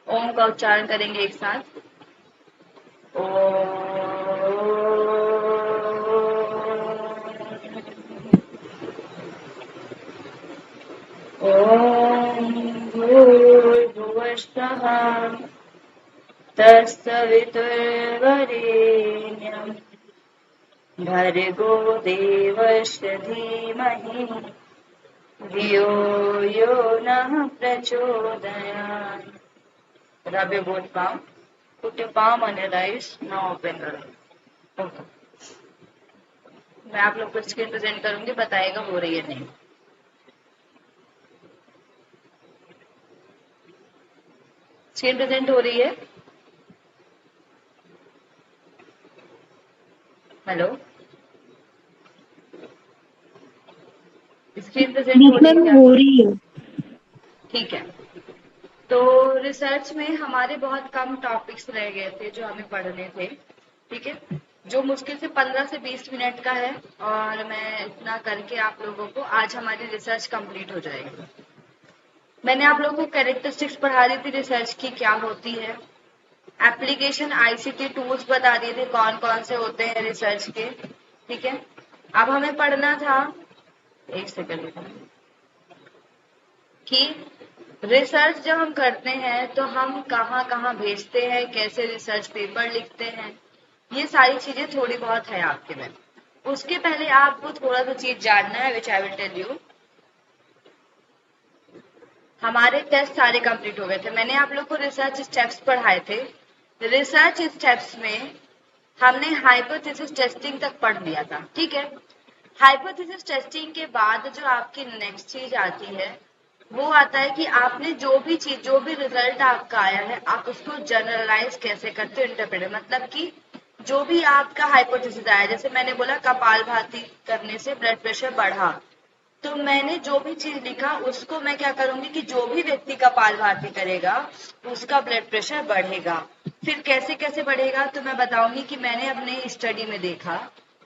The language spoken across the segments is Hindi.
ओम का उच्चारण करेंगे एक साथ। ओम भूर्भुवस्सुः तत्सवितुर्वरेण्यं भर्गो देवस्य धीमहि धियो यो नः प्रचोदयात्। Rub your both palm. Put your palm on your eyes. Now open your eyes. Okay. मैं आप लोग को स्क्रीन प्रेजेंट करूंगी, बताएगा हो रही है नहीं। स्क्रीन प्रेजेंट हो रही है? हेलो, स्क्रीन प्रेजेंट हो रही है क्या? हो रही है। ठीक है। तो रिसर्च में हमारे बहुत कम टॉपिक्स रह गए थे जो हमें पढ़ने थे। ठीक है, जो मुश्किल से 15 से 20 मिनट का है, और मैं इतना करके आप लोगों को आज हमारी रिसर्च कंप्लीट हो जाएगी। मैंने आप लोगों को कैरेक्टरिस्टिक्स पढ़ा दी थी रिसर्च की क्या होती है, एप्लीकेशन आईसीटी टूल्स बता दिए थे कौन कौन से होते हैं रिसर्च के। ठीक है, अब हमें पढ़ना था, एक सेकंड, कि रिसर्च जब हम करते हैं तो हम कहाँ कहाँ भेजते हैं, कैसे रिसर्च पेपर लिखते हैं, ये सारी चीजें थोड़ी बहुत है आपके में। उसके पहले आपको थोड़ा सा चीज जानना है, विच आई विल टेल यू। हमारे टेस्ट सारे कंप्लीट हो गए थे, मैंने आप लोग को रिसर्च स्टेप्स पढ़ाए थे। रिसर्च स्टेप्स में हमने हाइपोथेसिस टेस्टिंग तक पढ़ लिया था। ठीक है, हाइपोथेसिस टेस्टिंग के बाद जो आपकी नेक्स्ट चीज आती है वो आता है कि आपने जो भी चीज, जो भी रिजल्ट आपका आया है, आप उसको जनरलाइज कैसे करते हो, इंटरप्रेट, मतलब कि जो भी आपका हाइपोथेसिस आया, जैसे मैंने बोला कपालभाति करने से ब्लड प्रेशर बढ़ा, तो मैंने जो भी चीज लिखा उसको मैं क्या करूंगी कि जो भी व्यक्ति कपालभाति करेगा उसका ब्लड प्रेशर बढ़ेगा। फिर कैसे कैसे बढ़ेगा तो मैं बताऊंगी कि मैंने अपने स्टडी में देखा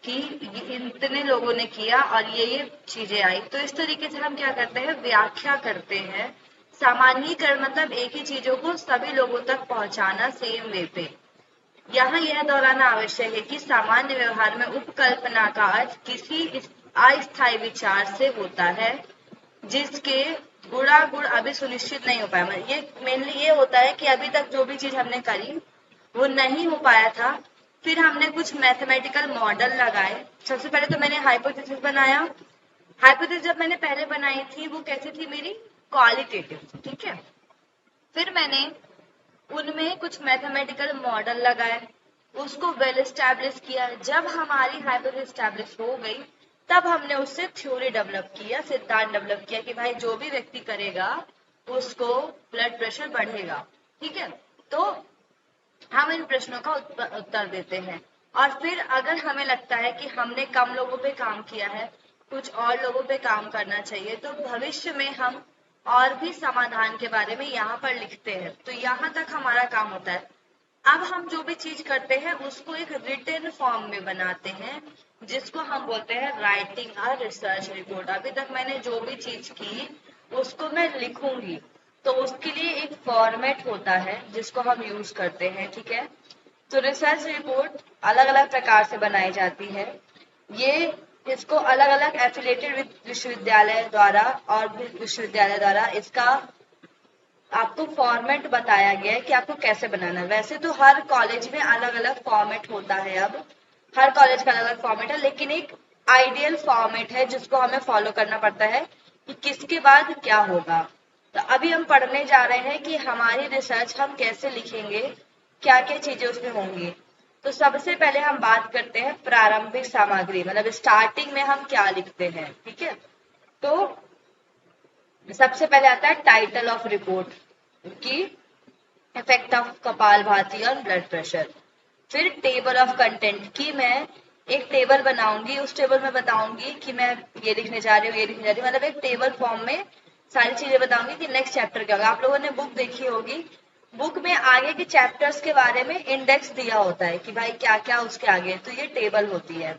कि इतने लोगों ने किया और ये चीजें आई। तो इस तरीके से हम क्या करते हैं, व्याख्या करते हैं, सामान्यीकरण, मतलब एक ही चीजों को सभी लोगों तक पहुंचाना सेम वे पे। यहाँ यह दोहराना आवश्यक है कि सामान्य व्यवहार में उपकल्पना का अर्थ किसी अस्थायी विचार से होता है जिसके गुणागुण अभी सुनिश्चित नहीं हो पाया। ये मेनली ये होता है कि अभी तक जो भी चीज हमने करी वो नहीं हो पाया था, फिर हमने कुछ मैथमेटिकल मॉडल लगाए। सबसे पहले तो मैंने हाइपोथेसिस बनाया। हाइपोथेसिस जब मैंने पहले बनाई थी वो कैसी थी मेरी, क्वालिटेटिव। ठीक है, फिर मैंने उनमें कुछ मैथमेटिकल मॉडल लगाए, उसको वेल एस्टैब्लिश किया। जब हमारी हाइपोथेसिस एस्टैब्लिश हो गई तब हमने उससे थ्योरी डेवलप किया, सिद्धांत डेवलप किया कि भाई जो भी व्यक्ति करेगा उसको ब्लड प्रेशर बढ़ेगा। ठीक है, तो हम इन प्रश्नों का उत्तर देते हैं, और फिर अगर हमें लगता है कि हमने कम लोगों पे काम किया है, कुछ और लोगों पे काम करना चाहिए, तो भविष्य में हम और भी समाधान के बारे में यहाँ पर लिखते हैं। तो यहाँ तक हमारा काम होता है। अब हम जो भी चीज करते हैं उसको एक रिटन फॉर्म में बनाते हैं, जिसको हम बोलते हैं राइटिंग अ रिसर्च रिपोर्ट। अभी तक मैंने जो भी चीज की उसको मैं लिखूंगी, तो उसके लिए एक फॉर्मेट होता है जिसको हम यूज करते हैं। ठीक है, तो रिसर्च रिपोर्ट अलग अलग प्रकार से बनाई जाती है। ये इसको अलग अलग एफिलेटेड विश्वविद्यालय द्वारा और विश्वविद्यालय द्वारा इसका आपको फॉर्मेट बताया गया है कि आपको कैसे बनाना है। वैसे तो हर कॉलेज में अलग अलग फॉर्मेट होता है, अब हर कॉलेज का अलग अलग फॉर्मेट है, लेकिन एक आइडियल फॉर्मेट है जिसको हमें फॉलो करना पड़ता है कि किसके बाद क्या होगा। तो अभी हम पढ़ने जा रहे हैं कि हमारी रिसर्च हम कैसे लिखेंगे, क्या क्या चीजें उसमें होंगी। तो सबसे पहले हम बात करते हैं प्रारंभिक सामग्री, मतलब स्टार्टिंग में हम क्या लिखते हैं। ठीक है, तो सबसे पहले आता है टाइटल ऑफ रिपोर्ट की इफेक्ट ऑफ कपालभाति और ब्लड प्रेशर। फिर टेबल ऑफ कंटेंट की मैं एक टेबल बनाऊंगी, उस टेबल में बताऊंगी कि मैं ये लिखने जा रही हूँ, ये लिखने जा रही हूँ, मतलब एक टेबल फॉर्म में सारी चीजें बताऊंगी कि नेक्स्ट चैप्टर क्या होगा। आप लोगों ने बुक देखी होगी, बुक में आगे के चैप्टर्स के बारे में इंडेक्स दिया होता है कि भाई क्या क्या उसके आगे, तो ये टेबल होती है।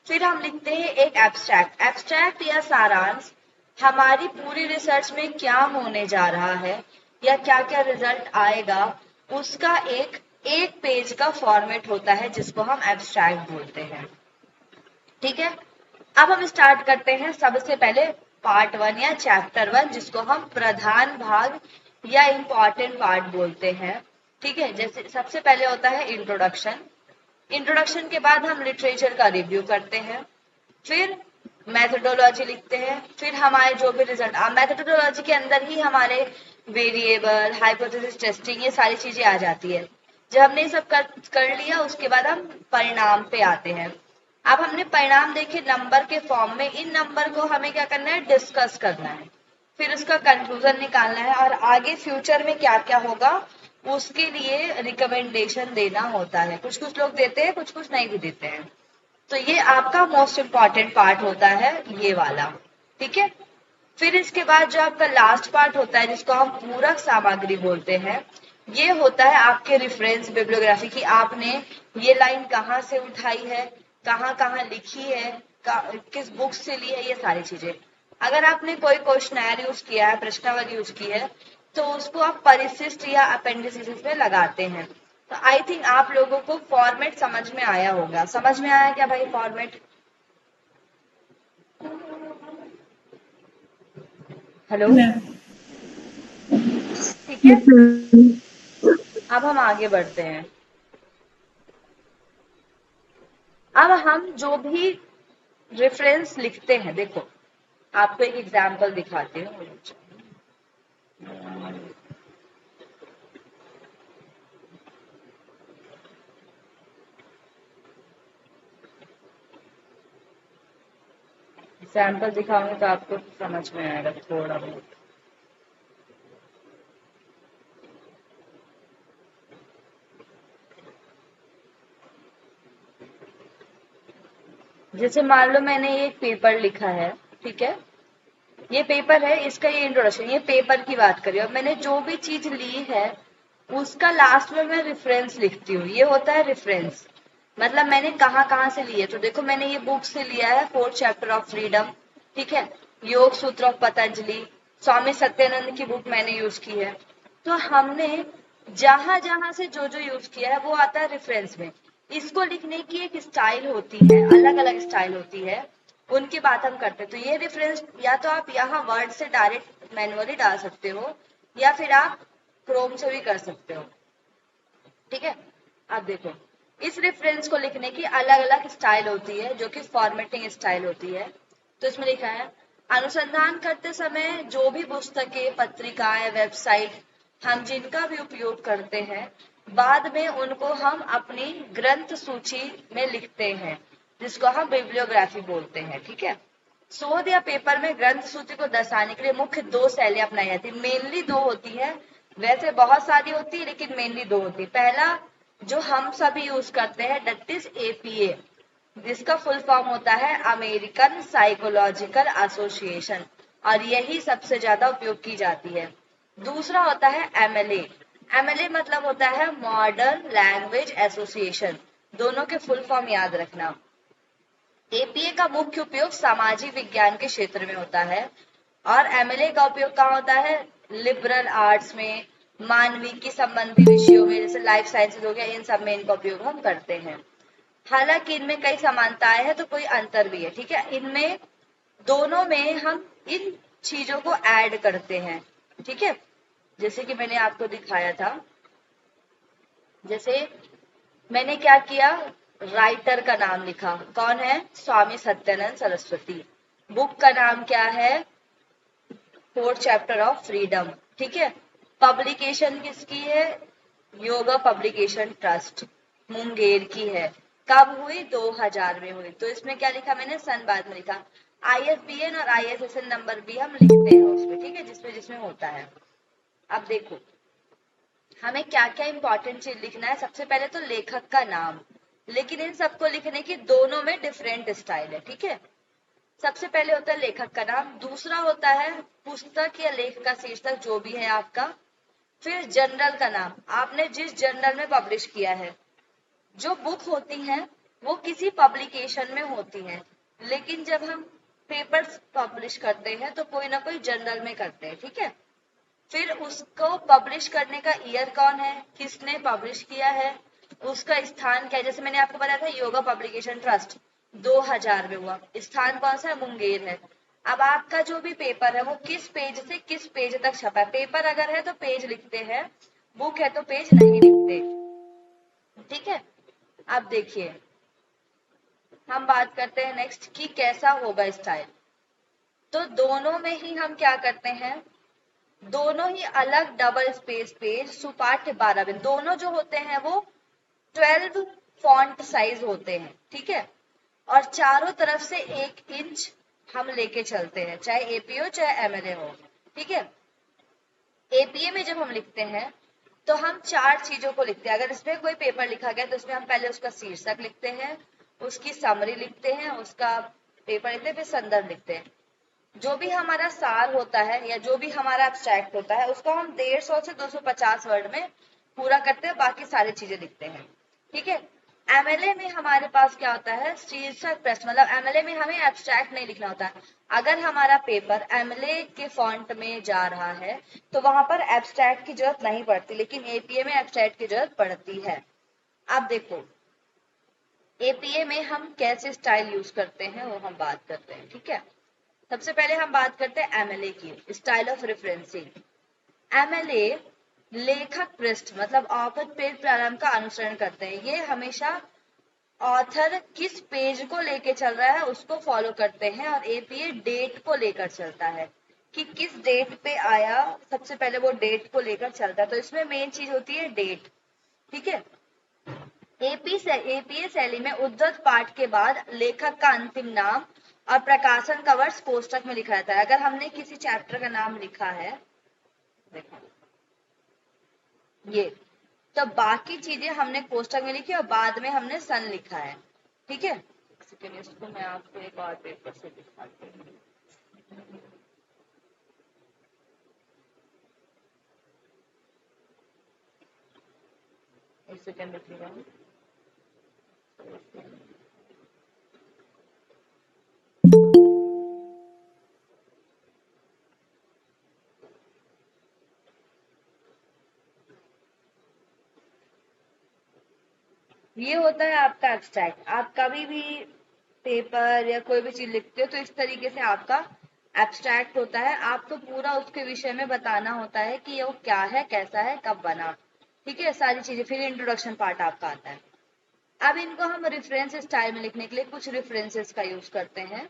फिर हम लिखते हैं एक एब्स्ट्रैक्ट। एब्स्ट्रैक्ट या सारांश हमारी पूरी रिसर्च में क्या होने जा रहा है, या क्या क्या रिजल्ट आएगा उसका एक पेज का फॉर्मेट होता है जिसको हम एब्स्ट्रैक्ट बोलते हैं। ठीक है, अब हम स्टार्ट करते हैं सबसे पहले पार्ट 1 या चैप्टर 1 जिसको हम प्रधान भाग या इम्पॉर्टेंट पार्ट बोलते हैं। ठीक है, जैसे सबसे पहले होता है इंट्रोडक्शन। इंट्रोडक्शन के बाद हम लिटरेचर का रिव्यू करते हैं, फिर मेथोडोलॉजी लिखते हैं, फिर हमारे जो भी रिजल्ट मेथोडोलॉजी के अंदर ही हमारे वेरिएबल, हाइपोथेसिस टेस्टिंग, ये सारी चीजें आ जाती है। जब हमने ये सब कर लिया उसके बाद हम परिणाम पे आते हैं। अब हमने परिणाम देखे नंबर के फॉर्म में, इन नंबर को हमें क्या करना है, डिस्कस करना है, फिर उसका कंक्लूजन निकालना है और आगे फ्यूचर में क्या क्या होगा उसके लिए रिकमेंडेशन देना होता है। कुछ कुछ लोग देते हैं, कुछ कुछ नहीं भी देते हैं। तो ये आपका मोस्ट इम्पॉर्टेंट पार्ट होता है ये वाला। ठीक है, फिर इसके बाद जो आपका लास्ट पार्ट होता है जिसको हम पूरक सामग्री बोलते हैं, ये होता है आपके रेफरेंस बिब्लियोग्राफी की, आपने ये लाइन कहाँ से उठाई है, कहाँ कहाँ लिखी है, किस बुक से ली है, ये सारी चीजें। अगर आपने कोई क्वेश्चनर यूज किया है, प्रश्नावली यूज की है, तो उसको आप परिशिष्ट या अपेंडिसेस में लगाते हैं। तो आई थिंक आप लोगों को फॉर्मेट समझ में आया होगा। समझ में आया क्या भाई फॉर्मेट? हेलो, ठीक है, अब हम आगे बढ़ते हैं। अब हम जो भी रेफरेंस लिखते हैं, देखो आपको एक एग्जांपल दिखाती हूँ। एग्जांपल दिखाऊंगी तो आपको समझ में आएगा थोड़ा बहुत। जैसे मान लो मैंने ये एक पेपर लिखा है, ठीक है, ये पेपर है, इसका ये इंट्रोडक्शन, ये पेपर की बात करी। अब मैंने जो भी चीज ली है उसका लास्ट में मैं रेफरेंस लिखती हूँ, ये होता है रेफरेंस। मतलब मैंने कहाँ कहाँ से ली है, तो देखो मैंने ये बुक से लिया है 4th चैप्टर ऑफ फ्रीडम, ठीक है, योग सूत्र ऑफ पतंजलि, स्वामी सत्यानंद की बुक मैंने यूज की है। तो हमने जहां जहां से जो जो यूज किया है वो आता है रेफरेंस में। इसको लिखने की एक स्टाइल होती है, अलग अलग स्टाइल होती है, उनकी बात हम करते हैं। तो ये रेफरेंस या तो आप यहाँ वर्ड से डायरेक्ट मैनुअली डाल सकते हो या फिर आप क्रोम से भी कर सकते हो। ठीक है, अब देखो इस रेफरेंस को लिखने की अलग अलग स्टाइल होती है जो कि फॉर्मेटिंग स्टाइल होती है। तो इसमें लिखा है, अनुसंधान करते समय जो भी पुस्तकें, पत्रिकाएं, वेबसाइट हम जिनका भी उपयोग करते हैं, बाद में उनको हम अपनी ग्रंथ सूची में लिखते हैं जिसको हम बिब्लियोग्राफी बोलते हैं। ठीक है, शोध या पेपर में ग्रंथ सूची को दर्शाने के लिए मुख्य 2 शैलियां अपनाई जाती है। मेनली 2 होती है, वैसे बहुत सारी होती है लेकिन मेनली 2 होती है। पहला जो हम सभी यूज करते हैं दैट इज एपीए, जिसका फुल फॉर्म होता है अमेरिकन साइकोलॉजिकल एसोसिएशन, और यही सबसे ज्यादा उपयोग की जाती है। दूसरा होता है एमएलए। एमएलए मतलब होता है मॉडर्न लैंग्वेज एसोसिएशन। दोनों के फुल फॉर्म याद रखना। एपीए का मुख्य उपयोग सामाजिक विज्ञान के क्षेत्र में होता है और एमएलए का उपयोग कहाँ होता है, लिबरल आर्ट्स में, मानविकी संबंधी विषयों में, जैसे लाइफ साइंसेज हो गया, इन सब में इनका उपयोग हम करते हैं। हालांकि इनमें कई समानताएं हैं तो कोई अंतर भी है। ठीक है, इनमें दोनों में हम इन चीजों को ऐड करते हैं। ठीक है, जैसे कि मैंने आपको दिखाया था, जैसे मैंने क्या किया, राइटर का नाम लिखा, कौन है, स्वामी सत्यानंद सरस्वती। बुक का नाम क्या है, 4th चैप्टर ऑफ फ्रीडम। ठीक है, पब्लिकेशन किसकी है, योगा पब्लिकेशन ट्रस्ट, मुंगेर की है। कब हुई, 2000 में हुई। तो इसमें क्या लिखा मैंने, सन बाद में लिखा। आईएसबीएन और आईएसएसएन नंबर भी हम लिखते हैं उसमें, ठीक है, जिसमें जिसमें होता है। अब देखो हमें क्या क्या इंपॉर्टेंट चीज लिखना है। सबसे पहले तो लेखक का नाम, लेकिन इन सबको लिखने की दोनों में डिफरेंट स्टाइल है। ठीक है, सबसे पहले होता है लेखक का नाम, दूसरा होता है पुस्तक या लेख का शीर्षक जो भी है आपका, फिर जर्नल का नाम, आपने जिस जर्नल में पब्लिश किया है। जो बुक होती हैं वो किसी पब्लिकेशन में होती हैं, लेकिन जब हम पेपर्स पब्लिश करते हैं तो कोई ना कोई जर्नल में करते हैं। ठीक है, फिर उसको पब्लिश करने का ईयर कौन है, किसने पब्लिश किया है, उसका स्थान क्या है। जैसे मैंने आपको बताया था योगा पब्लिकेशन ट्रस्ट 2000 में हुआ, स्थान कौन सा है, मुंगेर है। अब आपका जो भी पेपर है वो किस पेज से किस पेज तक छपा है। पेपर अगर है तो पेज लिखते हैं, बुक है तो पेज नहीं लिखते, ठीक है। अब देखिए हम बात करते हैं नेक्स्ट कि कैसा होगा स्टाइल। तो दोनों में ही हम क्या करते हैं, दोनों ही अलग डबल स्पेस पेज सुपाठ्य 12 बिंदु, दोनों जो होते हैं वो 12 फॉन्ट साइज होते हैं, ठीक है। और चारों तरफ से 1 इंच हम लेके चलते हैं, चाहे एपी हो चाहे एमएलए हो, ठीक है। एपीए में जब हम लिखते हैं तो हम 4 चीजों को लिखते हैं। अगर इसमें कोई पेपर लिखा गया तो इसमें हम पहले उसका शीर्षक लिखते हैं, उसकी समरी लिखते हैं, उसका पेपर लिखते हैं, फिर संदर्भ लिखते हैं। जो भी हमारा सार होता है या जो भी हमारा एब्स्ट्रैक्ट होता है उसको हम 150 से 250 वर्ड में पूरा करते हैं, बाकी सारी चीजें लिखते हैं, ठीक है। एमएलए में हमारे पास क्या होता है, शीर्षक प्रश्न, मतलब एमएलए में हमें एब्स्ट्रैक्ट नहीं लिखना होता है। अगर हमारा पेपर एमएलए के फॉन्ट में जा रहा है तो वहां पर एब्स्ट्रैक्ट की जरूरत नहीं पड़ती, लेकिन एपीए में एब्स्ट्रैक्ट की जरूरत पड़ती है। अब देखो एपीए में हम कैसे स्टाइल यूज करते हैं वो हम बात करते हैं, ठीक है। सबसे पहले हम बात करते हैं एमएलए की, स्टाइल ऑफ रेफरेंसिंग। एमएलए लेखक पृष्ठ मतलब ऑथर पेज प्रारंभ का अनुसरण करते हैं। ये हमेशा ऑथर किस पेज को लेके चल रहा है उसको फॉलो करते हैं, और एपीए डेट को लेकर चलता है कि किस डेट पे आया, सबसे पहले वो डेट को लेकर चलता है। तो इसमें मेन चीज होती है डेट, ठीक है। एपीए शैली में उद्धृत पाठ के बाद लेखक का अंतिम नाम और प्रकाशन का वर्ष कोष्टक में लिखा जाता है। अगर हमने किसी चैप्टर का नाम लिखा है, देखो ये, तो बाकी चीजें हमने कोष्टक में लिखी और बाद में हमने सन लिखा है, ठीक है। इसको मैं आपको एक और पेपर से दिखाती हूँ। एक सेकेंड लिखिएगा। ये होता है आपका एब्स्ट्रैक्ट। आप कभी भी पेपर या कोई भी चीज लिखते हो तो इस तरीके से आपका एब्स्ट्रैक्ट होता है। आपको पूरा उसके विषय में बताना होता है कि वो क्या है, कैसा है, कब बना, ठीक है, सारी चीजें। फिर इंट्रोडक्शन पार्ट आपका आता है। अब इनको हम रेफरेंस स्टाइल में लिखने के लिए कुछ रेफरेंसेस का यूज करते हैं,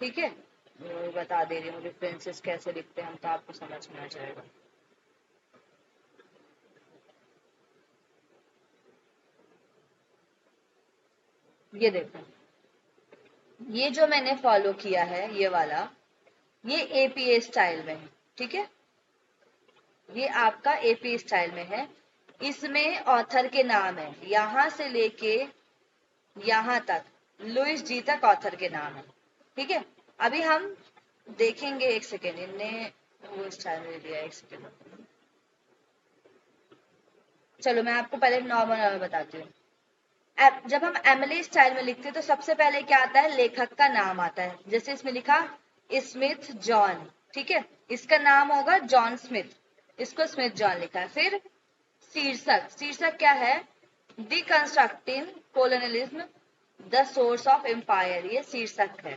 ठीक है। बता दे रही हूँ रेफरेंसेस कैसे लिखते हैं हम, तो आपको समझ में आ जाएगा। ये देखो, ये जो मैंने फॉलो किया है ये वाला, ये एपीए स्टाइल में है, ठीक है। ये आपका एपी स्टाइल में है। इसमें ऑथर के नाम है, यहां से लेके यहां तक लुइस जी तक ऑथर के नाम है, ठीक है। अभी हम देखेंगे, एक सेकेंड, इनने वो स्टाइल में दिया, एक सेकेंड। चलो मैं आपको पहले नॉर्मल बताती हूँ। जब हम एमएलए स्टाइल में लिखते हैं तो सबसे पहले क्या आता है, लेखक का नाम आता है। जैसे इसमें लिखा स्मिथ जॉन, ठीक है, इसका नाम होगा जॉन स्मिथ, इसको स्मिथ जॉन लिखा है। फिर शीर्षक, शीर्षक क्या है, the constructing colonialism the source of empire, ये शीर्षक है।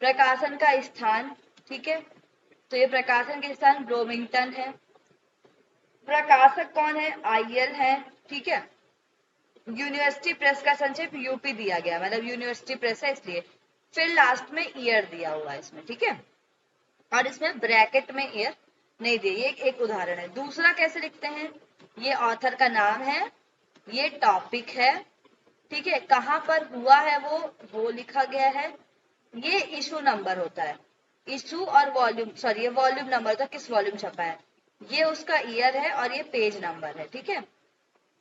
प्रकाशन का स्थान, ठीक है, तो ये प्रकाशन के स्थान ब्रोमिंगटन है। प्रकाशक कौन है, आईएल है, ठीक है। यूनिवर्सिटी प्रेस का संक्षेप यूपी दिया गया, मतलब यूनिवर्सिटी प्रेस है इसलिए। फिर लास्ट में ईयर दिया हुआ है इसमें, ठीक है, और इसमें ब्रैकेट में ईयर नहीं दिए। ये एक उदाहरण है। दूसरा कैसे लिखते हैं, ये ऑथर का नाम है, ये टॉपिक है, ठीक है, कहाँ पर हुआ है वो लिखा गया है। ये इशू नंबर होता है, इशू और वॉल्यूम, सॉरी ये वॉल्यूम नंबर होता है, किस वॉल्यूम छपा है, ये उसका ईयर है, और ये पेज नंबर है, ठीक है।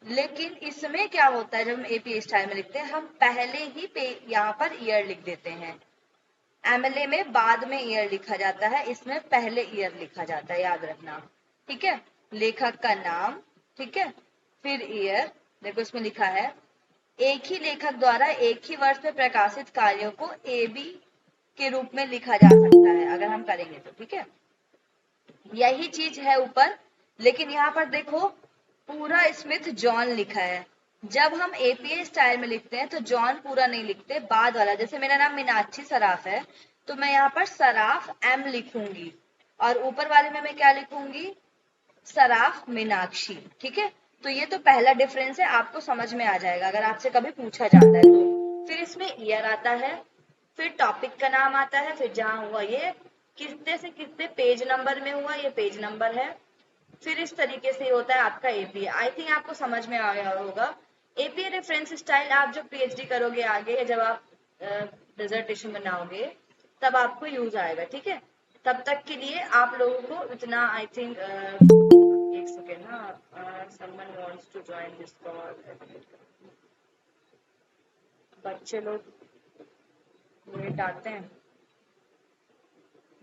लेकिन इसमें क्या होता है, जब हम एपी स्टाइल में लिखते हैं हम पहले ही यहाँ पर ईयर लिख देते हैं। एमएलए में बाद में ईयर लिखा जाता है, इसमें पहले ईयर लिखा जाता है, याद रखना, ठीक है। लेखक का नाम, ठीक है, फिर ईयर, देखो इसमें लिखा है एक ही लेखक द्वारा एक ही वर्ष में प्रकाशित कार्यों को एबी के रूप में लिखा जा सकता है, अगर हम करेंगे तो, ठीक है। यही चीज है ऊपर, लेकिन यहाँ पर देखो पूरा स्मिथ जॉन लिखा है। जब हम एपीए स्टाइल में लिखते हैं तो जॉन पूरा नहीं लिखते, बाद वाला। जैसे मेरा नाम मीनाक्षी सराफ है तो मैं यहाँ पर सराफ एम लिखूंगी और ऊपर वाले में मैं क्या लिखूंगी, सराफ मीनाक्षी। ठीक है, तो ये तो पहला डिफरेंस है, आपको समझ में आ जाएगा अगर आपसे कभी पूछा जाता है तो। फिर इसमें ईयर आता है, फिर टॉपिक का नाम आता है, फिर जहां हुआ ये कितने से कितने पेज नंबर में हुआ, ये पेज नंबर है। फिर इस तरीके से होता है आपका एपीए। आई थिंक आपको समझ में आ गया होगा। एपीए रेफरेंस स्टाइल आप जब पीएचडी करोगे आगे, जब आप डिसर्टेशन बनाओगे तब आपको यूज आएगा। ठीक है, तब तक के लिए आप लोगों को इतना आई थिंक, एक सेकेंड ना, someone wants to join this call. बच्चे लोग लेट आते हैं,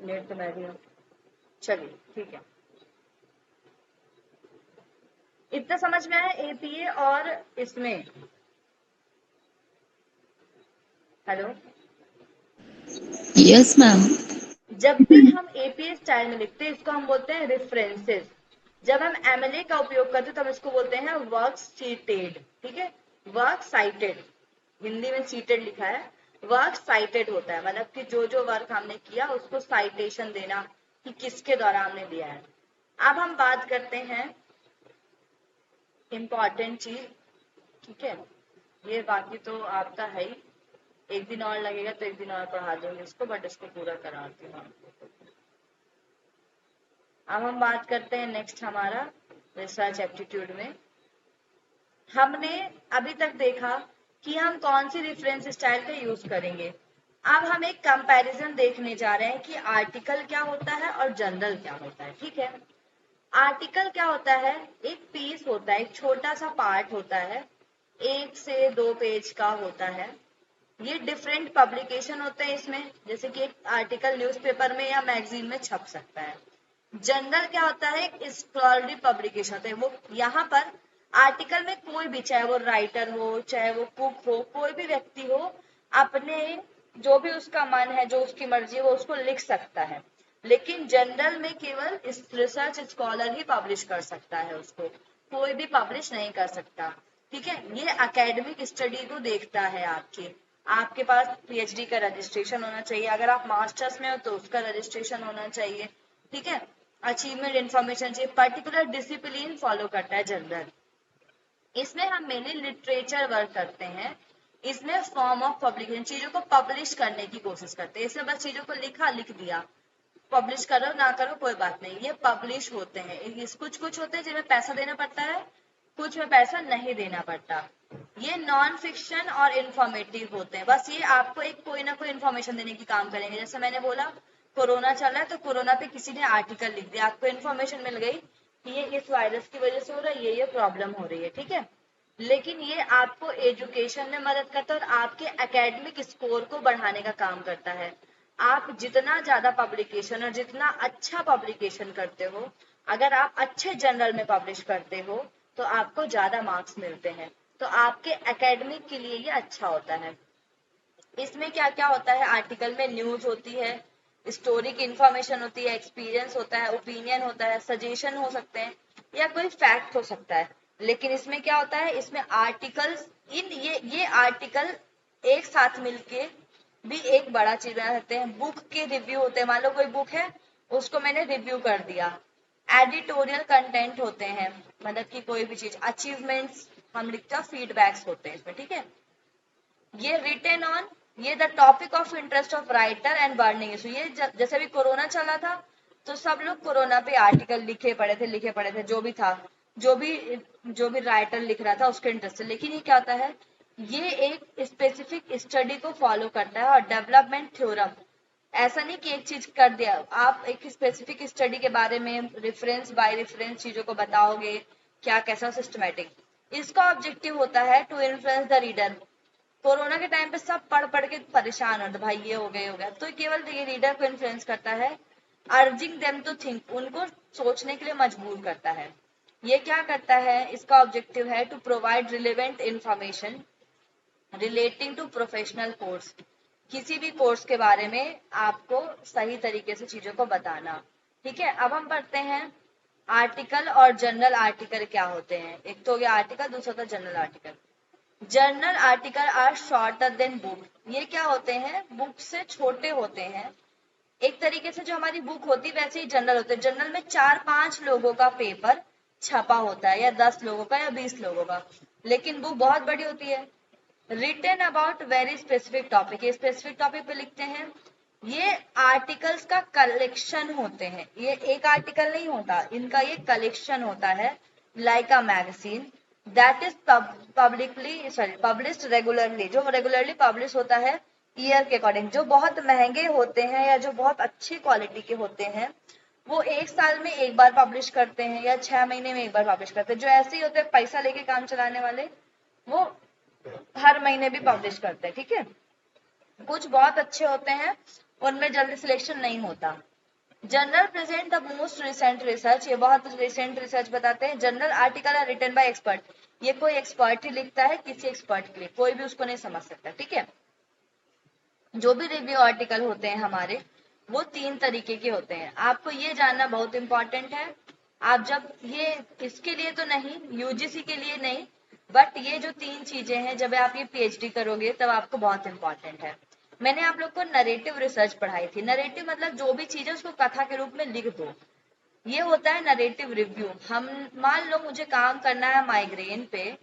लेट तो मैं भी हूँ। चलिए ठीक है, इतना समझ में आया एपीए और इसमें। Hello, yes ma'am. जब भी हम एपीए स्टाइल में लिखते हैं इसको हम बोलते हैं रेफरेंसेस। जब हम एमएलए का उपयोग करते हैं तो हम इसको बोलते हैं वर्क सीटेड। ठीक है, वर्क साइटेड, हिंदी में सीटेड लिखा है, वर्क साइटेड होता है, मतलब कि जो जो वर्क हमने किया उसको साइटेशन देना कि किसके द्वारा हमने दिया है। अब हम बात करते हैं इम्पॉर्टेंट चीज। ठीक है, ये बाकी तो आपका है ही, एक दिन और लगेगा तो एक दिन और पढ़ा दूंगी इसको, बट इसको पूरा कराती हूँ आपको। अब हम बात करते हैं नेक्स्ट हमारा रिसर्च एप्टीट्यूड में। हमने अभी तक देखा कि हम कौन सी रेफरेंस स्टाइल का यूज करेंगे। अब हम एक कंपैरिजन देखने जा रहे हैं कि आर्टिकल क्या होता है और जर्नल क्या होता है। ठीक है, आर्टिकल क्या होता है, एक पीस होता है, एक छोटा सा पार्ट होता है, 1 से 2 पेज का होता है। ये डिफरेंट पब्लिकेशन होते हैं इसमें, जैसे कि एक आर्टिकल न्यूज़पेपर में या मैगजीन में छप सकता है। जर्नल क्या होता है, एक स्कॉलरली पब्लिकेशन होता है। वो यहाँ पर आर्टिकल में कोई भी, चाहे वो राइटर हो, चाहे वो कुक हो, कोई भी व्यक्ति हो, अपने जो भी उसका मन है, जो उसकी मर्जी हो, उसको लिख सकता है। लेकिन जर्नल में केवल रिसर्च स्कॉलर ही पब्लिश कर सकता है उसको, कोई भी पब्लिश नहीं कर सकता। ठीक है, ये एकेडमिक स्टडी को देखता है आपके पास पीएचडी का रजिस्ट्रेशन होना चाहिए, अगर आप मास्टर्स में हो तो उसका रजिस्ट्रेशन होना चाहिए। ठीक है, अचीवमेंट इंफॉर्मेशन चाहिए, पर्टिकुलर डिसिप्लिन फॉलो करता है जर्नल। इसमें हम मेनली लिटरेचर वर्क करते हैं, इसमें फॉर्म ऑफ पब्लिकेशन, चीजों को पब्लिश करने की कोशिश करते हैं। इसमें बस चीजों को लिखा, लिख दिया, पब्लिश करो ना करो कोई बात नहीं, ये पब्लिश होते हैं। कुछ कुछ होते हैं जिनमें पैसा देना पड़ता है, कुछ में पैसा नहीं देना पड़ता। ये नॉन फिक्शन और इंफॉर्मेटिव होते हैं, बस ये आपको एक कोई ना कोई इन्फॉर्मेशन देने की काम करेंगे। जैसे मैंने बोला कोरोना चल रहा है तो कोरोना पे किसी ने आर्टिकल लिख दिया, आपको इन्फॉर्मेशन मिल गई कि ये इस वायरस की वजह से हो रहा है, ये प्रॉब्लम हो रही है। ठीक है, लेकिन ये आपको एजुकेशन में मदद करता है और आपके एकेडमिक स्कोर को बढ़ाने का काम करता है। आप जितना ज्यादा पब्लिकेशन और जितना अच्छा पब्लिकेशन करते हो, अगर आप अच्छे जर्नल में पब्लिश करते हो तो आपको ज्यादा मार्क्स मिलते हैं, तो आपके एकेडमिक के लिए ये अच्छा होता है। इसमें क्या क्या होता है, आर्टिकल में न्यूज होती है, स्टोरी की इंफॉर्मेशन होती है, एक्सपीरियंस होता है, ओपिनियन होता है, सजेशन हो सकते हैं या कोई फैक्ट हो सकता है। लेकिन इसमें क्या होता है, इसमें आर्टिकल्स, ये आर्टिकल एक साथ मिलके भी एक बड़ा चीज बना सकते हैं। बुक के रिव्यू होते हैं, मान लो कोई बुक है उसको मैंने रिव्यू कर दिया। एडिटोरियल कंटेंट होते हैं, मतलब कि कोई भी चीज, अचीवमेंट्स हम लिखते हैं, फीडबैक्स होते हैं इसमें। ठीक है, ये रिटेन ऑन, ये the topic of interest of writer and burning issue. ये जैसे अभी कोरोना चला था तो सब लोग कोरोना पे आर्टिकल लिखे पड़े थे, जो भी था, जो भी राइटर लिख रहा था उसके इंटरेस्ट से। लेकिन ये क्या होता है, ये एक स्पेसिफिक स्टडी को फॉलो करता है और डेवलपमेंट थ्योरम। ऐसा नहीं कि एक चीज कर दिया, आप एक स्पेसिफिक स्टडी के बारे में रेफरेंस बाय रेफरेंस चीजों को बताओगे, क्या कैसा सिस्टमेटिक। इसका ऑब्जेक्टिव होता है to influence the reader. Corona के टाइम पे सब पढ़ पढ़ के परेशान होते, भाई ये हो गया, तो केवल ये रीडर को इन्फ्लुएंस करता है, अर्जिंग देम टू थिंक, उनको सोचने के लिए मजबूर करता है। ये क्या करता है, इसका ऑब्जेक्टिव है to provide relevant information relating to professional course, किसी भी कोर्स के बारे में आपको सही तरीके से चीजों को बताना। ठीक है, अब हम पढ़ते हैं आर्टिकल और जर्नल आर्टिकल क्या होते हैं। एक तो हो गया आर्टिकल, दूसरा होता है journal article. Journal article are shorter than book. ये क्या होते हैं, बुक से छोटे होते हैं। एक तरीके से जो हमारी बुक होती है वैसे ही जर्नल होते हैं। जर्नल में 4-5 लोगों का पेपर छपा होता है, या 10 लोगों का या 20 लोगों का, लेकिन बुक बहुत बड़ी होती है। Written about very specific topic, ये स्पेसिफिक टॉपिक पे लिखते हैं। ये आर्टिकल्स का कलेक्शन होते हैं, ये एक आर्टिकल नहीं होता, इनका ये कलेक्शन होता है। Like a magazine that is published regularly, जो रेगुलरली पब्लिश होता है ईयर के अकॉर्डिंग। जो बहुत महंगे होते हैं या जो बहुत अच्छी क्वालिटी के होते हैं वो एक साल में एक बार पब्लिश करते हैं या 6 महीने में एक बार पब्लिश करते हैं। जो ऐसे ही होते हैं पैसा लेके काम चलाने वाले, वो हर महीने भी पब्लिश करते हैं। ठीक है, कुछ बहुत अच्छे होते हैं, उनमें जल्दी सिलेक्शन नहीं होता। Journal present the most recent research, ये बहुत रिसेंट रिसर्च बताते हैं। Journal article are written by expert, ये कोई एक्सपर्ट ही लिखता है, किसी एक्सपर्ट के लिए, कोई भी उसको नहीं समझ सकता। ठीक है, जो भी रिव्यू आर्टिकल होते हैं हमारे, वो 3 तरीके के होते हैं। आपको ये जानना बहुत इंपॉर्टेंट है। आप जब ये इसके लिए तो नहीं, यूजीसी के लिए नहीं, बट ये जो 3 चीजें हैं जब आप ये पीएचडी करोगे तब आपको बहुत इंपॉर्टेंट है। मैंने आप लोग को नरेटिव रिसर्च पढ़ाई थी। नरेटिव मतलब जो भी चीज है उसको कथा के रूप में लिख दो, ये होता है नरेटिव रिव्यू। हम मान लो मुझे काम करना है माइग्रेन पे,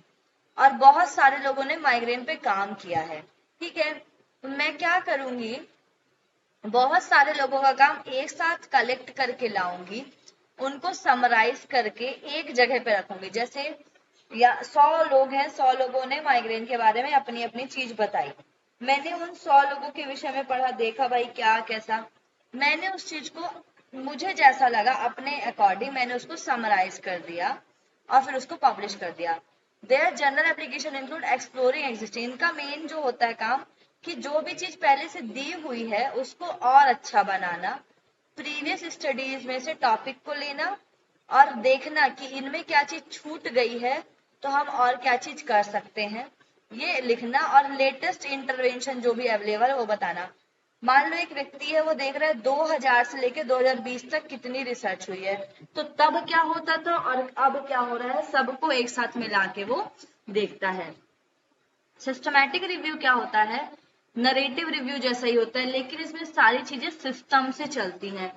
और बहुत सारे लोगों ने माइग्रेन पे काम किया है। ठीक है, तो मैं क्या करूंगी, बहुत सारे लोगों का काम एक साथ कलेक्ट करके लाऊंगी, उनको समराइज करके एक जगह पे रखूंगी। जैसे या 100 लोग हैं, 100 लोगों ने माइग्रेन के बारे में अपनी अपनी चीज बताई, मैंने उन 100 लोगों के विषय में पढ़ा, देखा भाई क्या कैसा, मैंने उस चीज को मुझे जैसा लगा अपने अकॉर्डिंग मैंने उसको समराइज कर दिया और फिर उसको पब्लिश कर दिया। Their general application include exploring existing, इनका मेन जो होता है काम कि जो भी चीज पहले से दी हुई है उसको और अच्छा बनाना, प्रीवियस स्टडीज में से टॉपिक को लेना और देखना कि इनमें क्या चीज छूट गई है तो हम और क्या चीज कर सकते हैं, ये लिखना, और लेटेस्ट इंटरवेंशन जो भी अवेलेबल है वो बताना। मान लो एक व्यक्ति है, वो देख रहा है 2000 से लेकर 2020 तक कितनी रिसर्च हुई है, तो तब क्या होता था और अब क्या हो रहा है, सबको एक साथ मिला के वो देखता है। सिस्टमैटिक रिव्यू क्या होता है, नरेटिव रिव्यू जैसा ही होता है, लेकिन इसमें सारी चीजें सिस्टम से चलती हैं।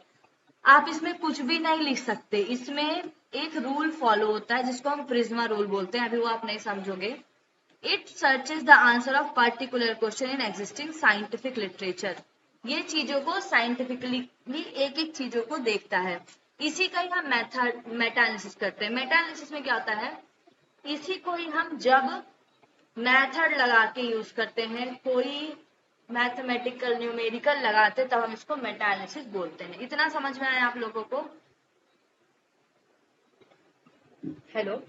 आप इसमें कुछ भी नहीं लिख सकते, इसमें एक रूल फॉलो होता है जिसको हम प्रिज्मा रूल बोलते हैं, अभी वो आप नहीं समझोगे। It searches the answer of particular question in existing scientific literature, ये चीजों को साइंटिफिकली एक एक चीजों को देखता है। इसी का ही हम मेथड मेटा एनालिसिस करते हैं। मेटा एनालिसिस में क्या होता है, इसी को ही हम जब मेथड लगा के यूज करते हैं, कोई मैथमेटिकल न्यूमेरिकल लगाते तब हम इसको मेटा एनालिसिस बोलते हैं। इतना समझ में आया आप लोगों को? हेलो,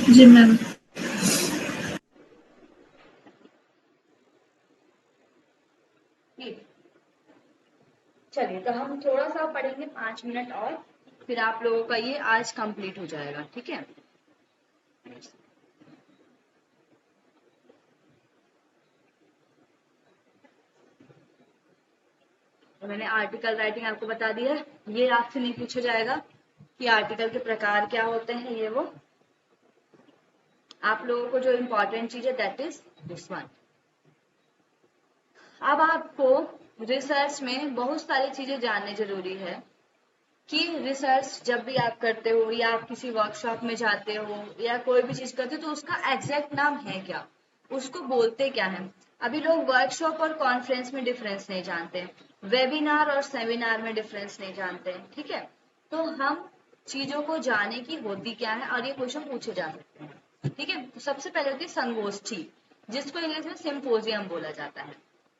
जी मैम। चलिए तो हम थोड़ा सा पढ़ेंगे 5 मिनट और, फिर आप लोगों का ये आज कंप्लीट हो जाएगा। ठीक है, तो मैंने आर्टिकल राइटिंग आपको बता दिया है। ये आपसे नहीं पूछा जाएगा कि आर्टिकल के प्रकार क्या होते हैं, ये वो आप लोगों को जो इम्पोर्टेंट चीज है दैट इज दिस वन। अब आपको रिसर्च में बहुत सारी चीजें जाननी जरूरी है कि रिसर्च जब भी आप करते हो या आप किसी वर्कशॉप में जाते हो या कोई भी चीज करते हो तो उसका एग्जैक्ट नाम है क्या, उसको बोलते क्या है। अभी लोग वर्कशॉप और कॉन्फ्रेंस में डिफरेंस नहीं जानते, वेबिनार और सेमिनार में डिफरेंस नहीं जानते। ठीक है, तो हम चीजों को जाने की होती क्या है और ये क्वेश्चन पूछे जा सकते हैं। ठीक है, तो सबसे पहले होती है संगोष्ठी, जिसको इंग्लिश में सिम्पोजियम बोला जाता है।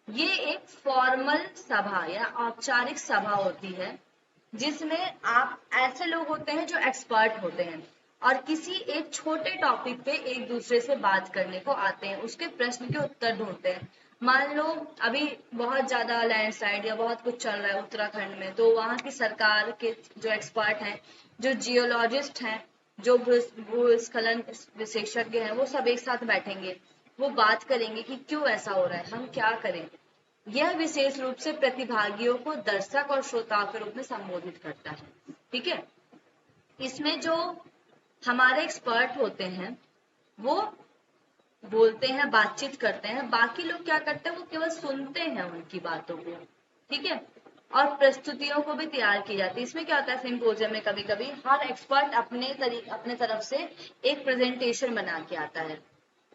ये एक फॉर्मल सभा या औपचारिक सभा होती है जिसमें आप ऐसे लोग होते हैं जो एक्सपर्ट होते हैं और किसी एक छोटे टॉपिक पे एक दूसरे से बात करने को आते हैं, उसके प्रश्न के उत्तर ढूंढते हैं। मान लो अभी बहुत ज्यादा लैंडस्लाइड या बहुत कुछ चल रहा है उत्तराखंड में, तो वहां की सरकार के जो एक्सपर्ट हैं, जो जियोलॉजिस्ट हैं, जो भूस्खलन विशेषज्ञ हैं, वो सब एक साथ बैठेंगे वो बात करेंगे कि क्यों ऐसा हो रहा है, हम क्या करें। यह विशेष रूप से प्रतिभागियों को दर्शक और श्रोताओं के रूप में संबोधित करता है। ठीक है, इसमें जो हमारे एक्सपर्ट होते हैं वो बोलते हैं, बातचीत करते हैं, बाकी लोग क्या करते हैं, वो केवल सुनते हैं उनकी बातों को। ठीक है, और प्रस्तुतियों को भी तैयार की जाती है। इसमें क्या होता है, सिंपोजियम में कभी कभी हर एक्सपर्ट अपने तरफ से एक प्रेजेंटेशन बना के आता है,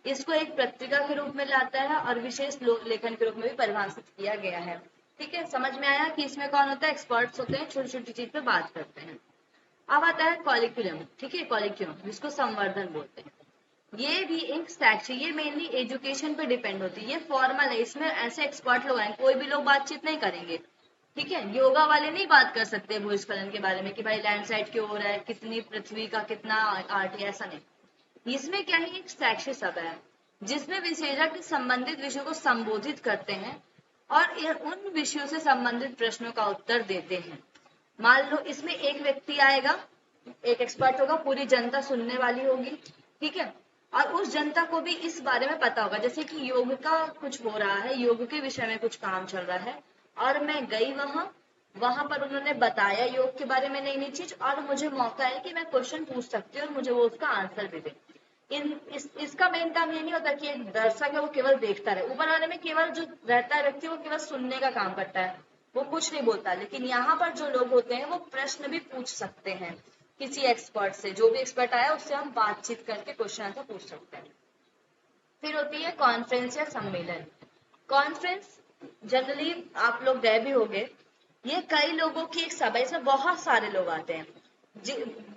इसको एक पत्रिका के रूप में लाता है और विशेष लेखन के रूप में भी परिभाषित किया गया है। ठीक है, समझ में आया कि इसमें कौन होता है, एक्सपर्ट्स होते हैं, छोटी छोटी चीज पे बात करते हैं। अब आता है कॉलिक्यूलम। ठीक है, कॉलिक्यूलम जिसको संवर्धन बोलते हैं, ये भी एक सेक्शन, ये मेनली एजुकेशन पे डिपेंड होती है, ये फॉर्मल है, इसमें ऐसे एक्सपर्ट लोग हैं, कोई भी लोग बातचीत नहीं करेंगे। ठीक है, योगा वाले नहीं बात कर सकते भूस्खलन के बारे में कि भाई लैंडस्लाइड क्यों हो रहा है, कितनी पृथ्वी का कितना आर्ट है, ऐसा नहीं। इसमें क्या है, एक शैक्षिक शब्द है जिसमें विशेषज्ञ संबंधित विषयों को संबोधित करते हैं और उन विषयों से संबंधित प्रश्नों का उत्तर देते हैं। मान लो इसमें एक व्यक्ति आएगा, एक एक्सपर्ट होगा, पूरी जनता सुनने वाली होगी। ठीक है, और उस जनता को भी इस बारे में पता होगा, जैसे कि योग का कुछ हो रहा है, योग के विषय में कुछ काम चल रहा है और मैं गई वहां पर उन्होंने बताया योग के बारे में नई नई चीज, और मुझे मौका है कि मैं क्वेश्चन पूछ सकती हूँ और मुझे वो उसका आंसर भी दे। इसका मेन काम ये नहीं होता कि एक दर्शक है वो केवल देखता रहे, ऊपर वाले में केवल जो रहता है व्यक्ति वो केवल सुनने का काम करता है, वो कुछ नहीं बोलता। लेकिन यहाँ पर जो लोग होते हैं वो प्रश्न भी पूछ सकते हैं किसी एक्सपर्ट से, जो भी एक्सपर्ट आया उससे हम बातचीत करके क्वेश्चन आंसर पूछ सकते हैं। फिर होती है कॉन्फ्रेंस या सम्मेलन। कॉन्फ्रेंस जनरली आप लोग गए भी होंगे, ये कई लोगों की एक सभा, इसमें बहुत सारे लोग आते हैं,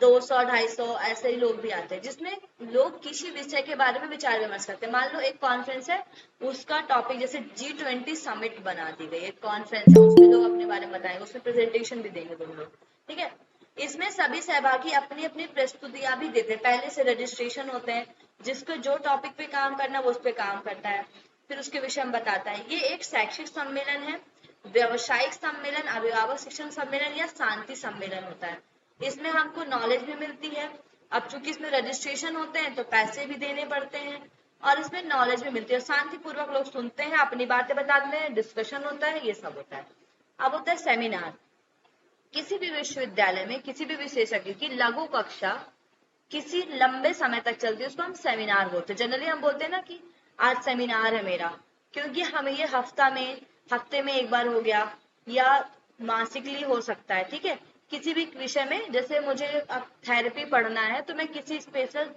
200-250 ऐसे ही लोग भी आते हैं, जिसमें लोग किसी विषय के बारे में विचार विमर्श करते हैं। मान लो एक कॉन्फ्रेंस है, उसका टॉपिक जैसे G20 समिट बना दी गई, एक कॉन्फ्रेंस है, उसमें लोग अपने बारे में बताएंगे, उसमें प्रेजेंटेशन भी देंगे दोनों लोग। ठीक है, इसमें सभी सहभागी अपनी अपनी प्रस्तुतियां भी देते हैं, पहले से रजिस्ट्रेशन होते हैं, जिसको जो टॉपिक पे काम करना वो उस पे काम करता है, फिर उसके विषय में बताता है। ये एक शैक्षिक सम्मेलन है, व्यवसायिक सम्मेलन, अभिभावक शिक्षण सम्मेलन या शांति सम्मेलन होता है। इसमें हमको नॉलेज भी मिलती है, अब चूंकि इसमें रजिस्ट्रेशन होते हैं तो पैसे भी देने पड़ते हैं, और इसमें नॉलेज भी मिलती है, शांतिपूर्वक लोग सुनते हैं, अपनी बातें बताते हैं, डिस्कशन होता है, ये सब होता है। अब होता है सेमिनार। किसी भी विश्वविद्यालय में किसी भी विशेषज्ञ की लघु कक्षा किसी लंबे समय तक चलती है, उसको हम सेमिनार बोलते हैं। जनरली हम बोलते हैं ना कि आज सेमिनार है मेरा, क्योंकि हमें ये हफ्ते में एक बार हो गया या मासिकली हो सकता है। ठीक है, किसी भी विषय में, जैसे मुझे अब थेरेपी पढ़ना है तो मैं किसी स्पेशल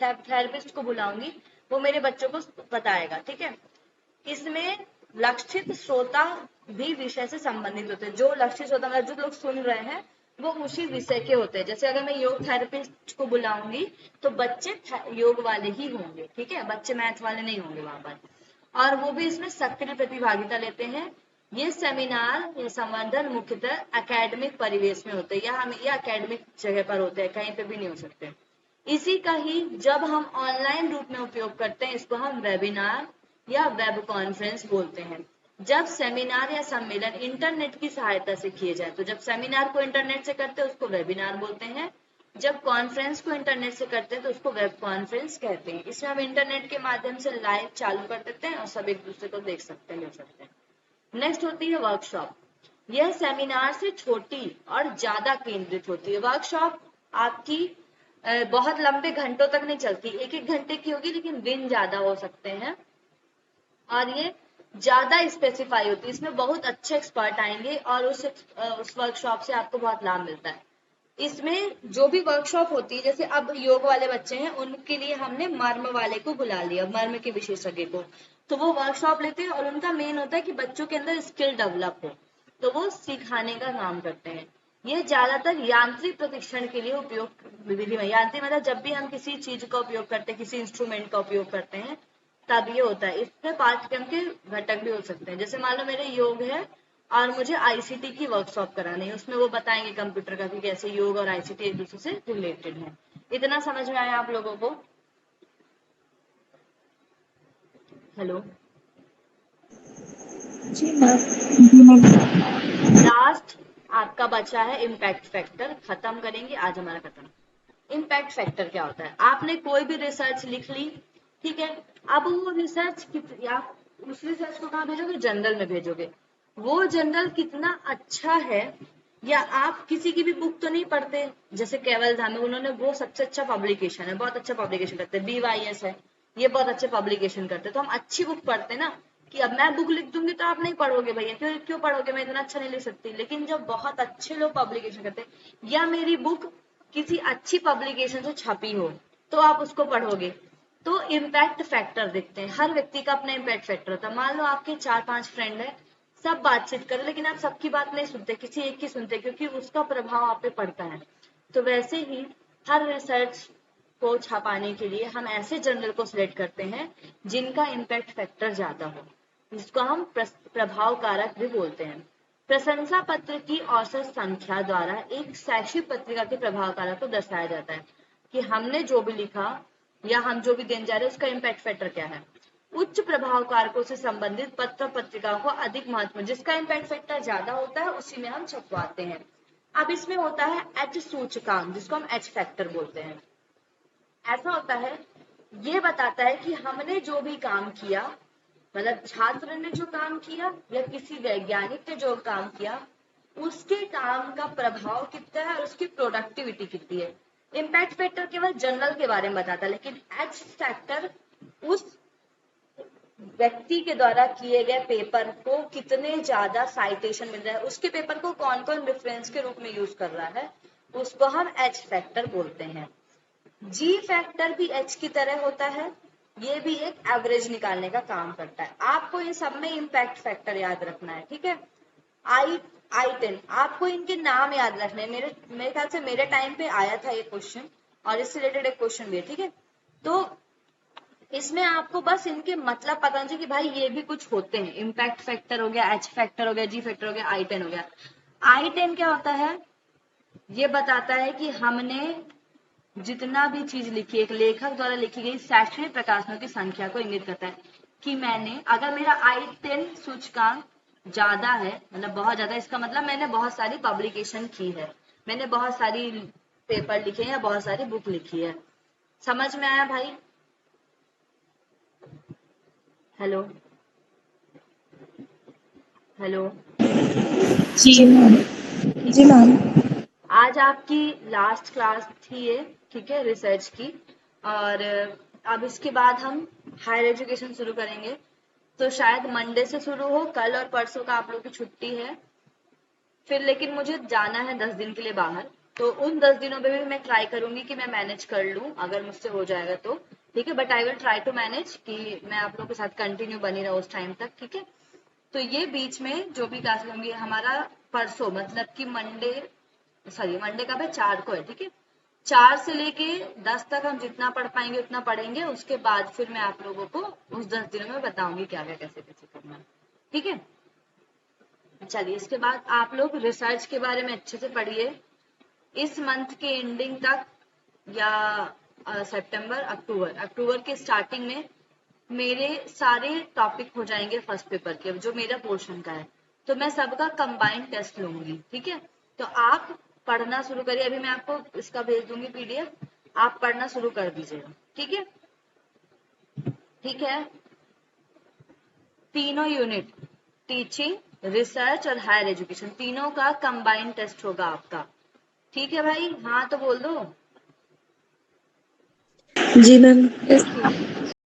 थेरेपिस्ट को बुलाऊंगी, वो मेरे बच्चों को बताएगा। ठीक है, इसमें लक्षित श्रोता भी विषय से संबंधित होते हैं, जो लक्षित श्रोता मतलब जो लोग सुन रहे हैं वो उसी विषय के होते हैं। जैसे अगर मैं योग थेरेपिस्ट को बुलाऊंगी तो बच्चे योग वाले ही होंगे। ठीक है, बच्चे मैथ वाले नहीं होंगे वहां पर, और वो भी इसमें सक्रिय प्रतिभागिता लेते हैं। ये सेमिनार या संवर्धन मुख्यतः एकेडमिक परिवेश में होते हैं, या हम ये एकेडमिक जगह पर होते हैं, कहीं पे भी नहीं हो सकते। इसी का ही जब हम ऑनलाइन रूप में उपयोग करते हैं, इसको हम वेबिनार या वेब कॉन्फ्रेंस बोलते हैं। जब सेमिनार या सम्मेलन इंटरनेट की सहायता से किए जाए, तो जब सेमिनार को इंटरनेट से करते हैं उसको वेबिनार बोलते हैं, जब कॉन्फ्रेंस को इंटरनेट से करते हैं तो उसको वेब कॉन्फ्रेंस कहते हैं। इसमें हम इंटरनेट के माध्यम से लाइव चालू कर देते हैं और सब एक दूसरे को देख सकते हैं, मिल सकते हैं। नेक्स्ट होती है वर्कशॉप। यह सेमिनार से छोटी और ज्यादा केंद्रित होती है। वर्कशॉप आपकी बहुत लंबे घंटों तक नहीं चलती, एक एक घंटे की होगी, लेकिन दिन ज्यादा हो सकते हैं और ये ज्यादा स्पेसिफाई होती है। इसमें बहुत अच्छे एक्सपर्ट आएंगे और उस वर्कशॉप से आपको बहुत लाभ मिलता है। इसमें जो भी वर्कशॉप होती है, जैसे अब योग वाले बच्चे हैं, उनके लिए हमने मर्म वाले को बुला लिया, मर्म के विशेषज्ञ को, तो वो वर्कशॉप लेते हैं और उनका मेन होता है कि बच्चों के अंदर स्किल डेवलप हो, तो वो सिखाने का काम करते हैं। ये ज्यादातर यांत्रिक प्रशिक्षण के लिए उपयोग विधि में, यांत्रिक मतलब जब भी हम किसी चीज का उपयोग करते हैं, किसी इंस्ट्रूमेंट का उपयोग करते हैं, तब ये होता है। इसमें पाठ्यक्रम के घटक भी हो सकते हैं, जैसे मान लो मेरे योग है और मुझे आईसीटी की वर्कशॉप करानी है, उसमें वो बताएंगे कंप्यूटर का कि कैसे योग और आईसीटी एक दूसरे से रिलेटेड है। इतना समझ में आया आप लोगों को? हेलो जी मैम। लास्ट आपका बचा है इम्पैक्ट फैक्टर, खत्म करेंगे आज, हमारा खत्म। इम्पैक्ट फैक्टर क्या होता है? आपने कोई भी रिसर्च लिख ली, ठीक है। अब वो रिसर्च या उस रिसर्च को कहाँ भेजोगे, जर्नल में भेजोगे। वो जर्नल कितना अच्छा है, या आप किसी की भी बुक तो नहीं पढ़ते, जैसे केवल धामी, उन्होंने वो सबसे अच्छा पब्लिकेशन है, बहुत अच्छा पब्लिकेशन करते हैं, BYS है, ये बहुत अच्छे पब्लिकेशन करते हैं। तो हम अच्छी बुक पढ़ते हैं ना, कि अब मैं बुक लिख दूंगी तो आप नहीं पढ़ोगे भैया, क्यों क्यों पढ़ोगे, मैं इतना अच्छा नहीं लिख सकती। लेकिन जब बहुत अच्छे लोग पब्लिकेशन करते हैं, या मेरी बुक किसी अच्छी पब्लिकेशन से छपी हो, तो आप उसको पढ़ोगे। तो इम्पैक्ट फैक्टर देखते हैं, हर व्यक्ति का अपना इम्पैक्ट फैक्टर होता है। मान लो आपके 4-5 फ्रेंड है, सब बातचीत करें, लेकिन आप सबकी बात नहीं सुनते, किसी एक की सुनते, क्योंकि उसका प्रभाव आप पे पड़ता है। तो वैसे ही हर रिसर्च को छपाने के लिए हम ऐसे जर्नल को सिलेक्ट करते हैं जिनका इम्पैक्ट फैक्टर ज्यादा हो, जिसको हम प्रभाव कारक भी बोलते हैं। प्रशंसा पत्र की औसत संख्या द्वारा एक शैक्षिक पत्रिका के प्रभाव कारक को दर्शाया जाता है, कि हमने जो भी लिखा या हम जो भी देने जा रहे हैं उसका इम्पैक्ट फैक्टर क्या है। उच्च प्रभाव कारकों से संबंधित पत्र पत्रिकाओं को अधिक महत्व, जिसका इम्पैक्ट फैक्टर ज्यादा होता है उसी में हम छपवाते हैं। अब इसमें होता है एच सूचकांक, जिसको हम एच फैक्टर बोलते हैं। ऐसा होता है, ये बताता है कि हमने जो भी काम किया, मतलब छात्र ने जो काम किया या किसी वैज्ञानिक ने जो काम किया, उसके काम का प्रभाव कितना है और उसकी प्रोडक्टिविटी कितनी है। इम्पैक्ट फैक्टर केवल जर्नल के बारे में बताता है, लेकिन एच फैक्टर उस व्यक्ति के द्वारा किए गए पेपर को कितने ज्यादा साइटेशन मिल रहा है, उसके पेपर को कौन कौन रेफरेंस के रूप में यूज कर रहा है, उसको हम एच फैक्टर बोलते हैं। जी फैक्टर भी एच की तरह होता है, ये भी एक एवरेज निकालने का काम करता है। आपको इन सब में इम्पैक्ट फैक्टर याद रखना है, ठीक है। आई I10, आपको इनके नाम याद रखने हैं। मेरे ख्याल से मेरे टाइम पे आया था ये क्वेश्चन, और इससे रिलेटेड एक क्वेश्चन भी है, ठीक है। तो इसमें आपको बस इनके मतलब पता चाहिए कि भाई ये भी कुछ होते हैं। इम्पैक्ट फैक्टर हो गया, एच फैक्टर हो गया, जी फैक्टर हो गया, I10 हो गया। I10 क्या होता है, ये बताता है कि हमने जितना भी चीज लिखी, एक लेखक द्वारा लिखी गई शैक्षणिक प्रकाशनों की संख्या को इंगित करता है, कि मैंने, अगर मेरा I10 सूचकांक ज्यादा है, मतलब बहुत ज्यादा, इसका मतलब मैंने बहुत सारी पब्लिकेशन की है, मैंने बहुत सारी पेपर लिखे हैं या बहुत सारी बुक लिखी है। समझ में आया भाई? Hello hello. जी मैम। जी मैम। आज आपकी लास्ट क्लास थी ये, ठीक है, रिसर्च की। और अब इसके बाद हम हायर एजुकेशन शुरू करेंगे, तो शायद मंडे से शुरू हो। कल और परसों का आप लोग की छुट्टी है फिर, लेकिन मुझे जाना है 10 दिन के लिए बाहर, तो उन 10 दिनों में भी मैं ट्राई करूंगी कि मैं मैनेज कर लूं, अगर मुझसे हो जाएगा तो, ठीक है। But I will try to manage कि मैं आप लोगों के साथ कंटिन्यू बनी रहूं उस टाइम तक, ठीक है। तो ये बीच में जो भी क्लास होंगी हमारा, परसों मतलब कि मंडे, सॉरी मंडे का भी 4 को है, ठीक है। 4 से लेके 10 तक हम जितना पढ़ पाएंगे उतना पढ़ेंगे, उसके बाद फिर मैं आप लोगों को उस 10 दिनों में बताऊंगी क्या क्या कैसे कैसे करना है, ठीक है। चलिए, इसके बाद आप लोग रिसर्च के बारे में अच्छे से पढ़िए। इस मंथ के एंडिंग तक, या सितंबर अक्टूबर के स्टार्टिंग में मेरे सारे टॉपिक हो जाएंगे फर्स्ट पेपर के, जो मेरा पोर्शन का है। तो मैं सबका कंबाइंड टेस्ट लूंगी, ठीक है। तो आप पढ़ना शुरू करिए, अभी मैं आपको इसका भेज दूंगी PDF, आप पढ़ना शुरू कर दीजिएगा, ठीक है। ठीक है, तीनों यूनिट, टीचिंग, रिसर्च और हायर एजुकेशन, तीनों का कंबाइंड टेस्ट होगा आपका, ठीक है भाई? हाँ तो बोल दो। जी मैम।